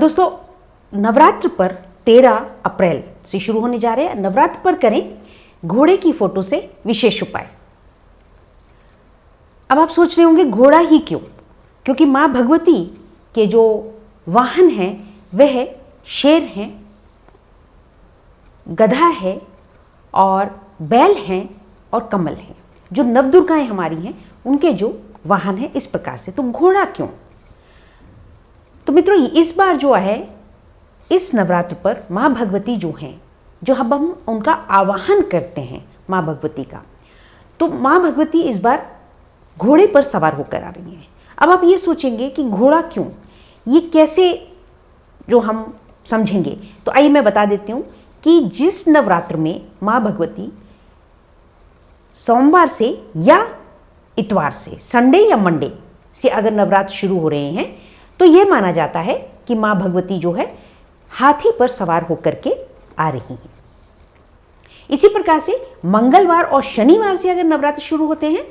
दोस्तों, नवरात्र पर 13 अप्रैल से शुरू होने जा रहे हैं। नवरात्र पर करें घोड़े की फोटो से विशेष उपाय। अब आप सोच रहे होंगे घोड़ा ही क्यों? क्योंकि माँ भगवती के जो वाहन हैं वह शेर हैं, गधा है और बैल हैं और कमल हैं। जो नवदुर्गाएं हमारी हैं उनके जो वाहन हैं इस प्रकार से। तो घोड़ा क्यों? तो मित्रों, इस बार जो है इस नवरात्र पर माँ भगवती जो हैं, जो हम उनका आवाहन करते हैं माँ भगवती का, तो माँ भगवती इस बार घोड़े पर सवार होकर आ रही हैं। अब आप ये सोचेंगे कि घोड़ा क्यों, ये कैसे जो हम समझेंगे? तो आइए मैं बता देती हूँ कि जिस नवरात्र में माँ भगवती सोमवार से या इतवार से, संडे या मंडे से अगर नवरात्र शुरू हो रहे हैं, तो यह माना जाता है कि माँ भगवती जो है हाथी पर सवार होकर के आ रही हैं। इसी प्रकार से मंगलवार और शनिवार से अगर नवरात्र शुरू होते हैं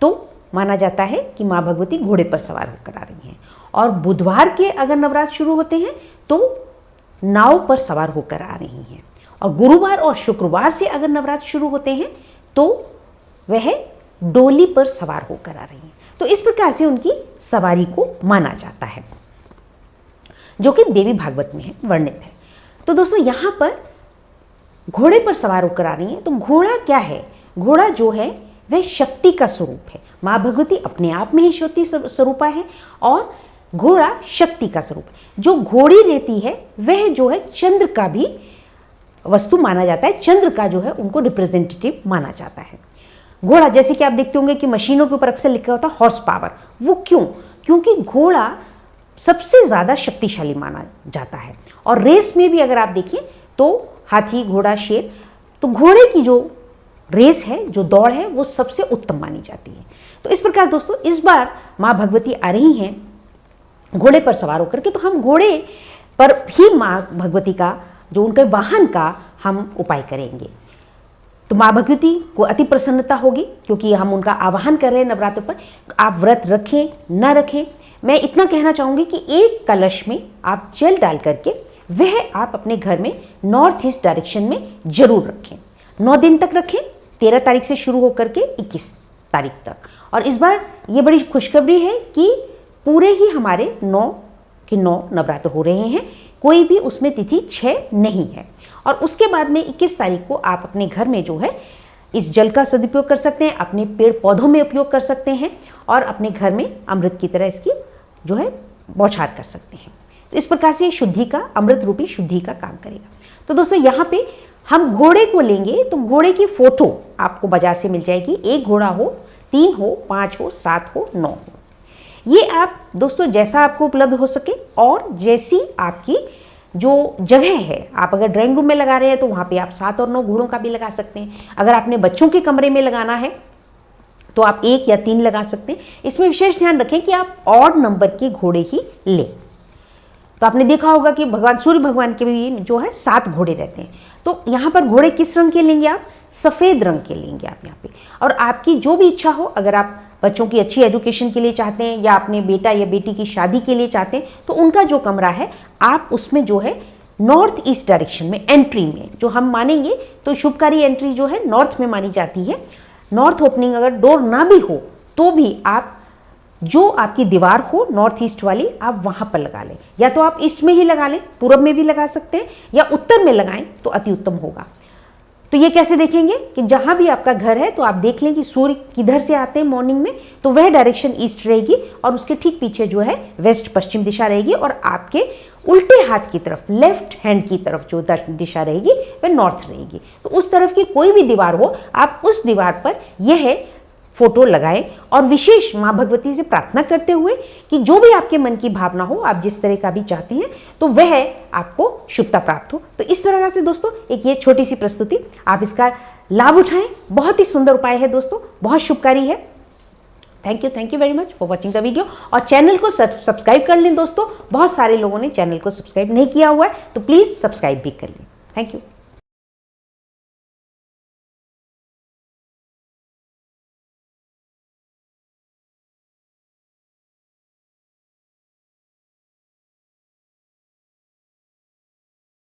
तो माना जाता है कि माँ भगवती घोड़े पर सवार होकर आ रही हैं। और बुधवार के अगर नवरात्र शुरू होते हैं तो नाव पर सवार होकर आ रही हैं। और गुरुवार और शुक्रवार से अगर नवरात्र शुरू होते हैं तो वह डोली पर सवार होकर आ रही हैं। तो इस प्रकार से उनकी सवारी को माना जाता है, जो कि देवी भागवत में है, वर्णित है। तो दोस्तों, यहाँ पर घोड़े पर सवार होकर आ रही हैं। तो घोड़ा क्या है? घोड़ा जो है वह शक्ति का स्वरूप है। माँ भगवती अपने आप में ही शक्ति स्वरूपा है और घोड़ा शक्ति का स्वरूप है। जो घोड़ी रहती है वह जो है चंद्र का भी वस्तु माना जाता है, चंद्र का जो है उनको रिप्रेजेंटेटिव माना जाता है। घोड़ा, जैसे कि आप देखते होंगे कि मशीनों के ऊपर अक्सर लिखा होता है हॉर्स पावर। वो क्यों? क्योंकि घोड़ा सबसे ज़्यादा शक्तिशाली माना जाता है। और रेस में भी अगर आप देखिए तो हाथी, घोड़ा, शेर, तो घोड़े की जो रेस है, जो दौड़ है, वो सबसे उत्तम मानी जाती है। तो इस प्रकार दोस्तों, इस बार माँ भगवती आ रही हैं घोड़े पर सवार होकर के। तो हम घोड़े पर ही माँ भगवती का, जो उनके वाहन का, हम उपाय करेंगे। तो माँ भगवती को अति प्रसन्नता होगी क्योंकि हम उनका आवाहन कर रहे हैं नवरात्र पर। आप व्रत रखें न रखें, मैं इतना कहना चाहूँगी कि एक कलश में आप जल डाल करके वह आप अपने घर में नॉर्थ ईस्ट डायरेक्शन में जरूर रखें। 9 दिन तक रखें, 13 तारीख से शुरू होकर के 21 तारीख तक। और इस बार ये बड़ी खुशखबरी है कि पूरे ही हमारे 9 के 9 नवरात्र हो रहे हैं, कोई भी उसमें तिथि 6 नहीं है। और उसके बाद में 21 तारीख को आप अपने घर में जो है इस जल का सदुपयोग कर सकते हैं, अपने पेड़ पौधों में उपयोग कर सकते हैं और अपने घर में अमृत की तरह इसकी जो है बौछार कर सकते हैं। तो इस प्रकार से शुद्धि का, अमृत रूपी शुद्धि का काम करेगा। तो दोस्तों, यहाँ पे हम घोड़े को लेंगे तो घोड़े की फोटो आपको बाजार से मिल जाएगी। एक घोड़ा हो, 3 हो, 5 हो, 7 हो, 9 हो। ये आप दोस्तों जैसा आपको उपलब्ध हो सके और जैसी आपकी जो जगह है, आप अगर ड्राइंग रूम में लगा रहे हैं तो वहाँ पे आप 7 और 9 घोड़ों का भी लगा सकते हैं। अगर आपने बच्चों के कमरे में लगाना है तो आप 1 या 3 लगा सकते हैं। इसमें विशेष ध्यान रखें कि आप ऑड नंबर के घोड़े ही लें। तो आपने देखा होगा कि भगवान सूर्य भगवान के भी जो है 7 घोड़े रहते हैं। तो यहाँ पर घोड़े किस रंग के लेंगे? आप सफ़ेद रंग के लेंगे आप यहाँ पे। और आपकी जो भी इच्छा हो, अगर आप बच्चों की अच्छी एजुकेशन के लिए चाहते हैं या अपने बेटा या बेटी की शादी के लिए चाहते हैं, तो उनका जो कमरा है आप उसमें जो है नॉर्थ ईस्ट डायरेक्शन में, एंट्री में जो हम मानेंगे तो शुभकारी एंट्री जो है नॉर्थ में मानी जाती है। नॉर्थ ओपनिंग अगर डोर ना भी हो तो भी आप जो आपकी दीवार हो नॉर्थ ईस्ट वाली, आप वहाँ पर लगा लें। या तो आप ईस्ट में ही लगा लें, पूर्व में भी लगा सकते हैं, या उत्तर में लगाएं तो अति उत्तम होगा। तो ये कैसे देखेंगे कि जहाँ भी आपका घर है तो आप देख लें कि सूर्य किधर से आते हैं मॉर्निंग में, तो वह डायरेक्शन ईस्ट रहेगी और उसके ठीक पीछे जो है वेस्ट पश्चिम दिशा रहेगी। और आपके उल्टे हाथ की तरफ, लेफ्ट हैंड की तरफ जो दिशा रहेगी वह नॉर्थ रहेगी। तो उस तरफ की कोई भी दीवार हो, आप उस दीवार पर यह फोटो लगाएं और विशेष माँ भगवती से प्रार्थना करते हुए कि जो भी आपके मन की भावना हो, आप जिस तरह का भी चाहते हैं, तो वह आपको शुभता प्राप्त हो। तो इस तरह से दोस्तों एक ये छोटी सी प्रस्तुति, आप इसका लाभ उठाएं। बहुत ही सुंदर उपाय है दोस्तों, बहुत शुभकारी है। Thank you very much for watching the video. और चैनल को सब्सक्राइब कर लें दोस्तों, बहुत सारे लोगों ने चैनल को सब्सक्राइब नहीं किया हुआ है, तो प्लीज़ सब्सक्राइब भी कर लें। Thank you.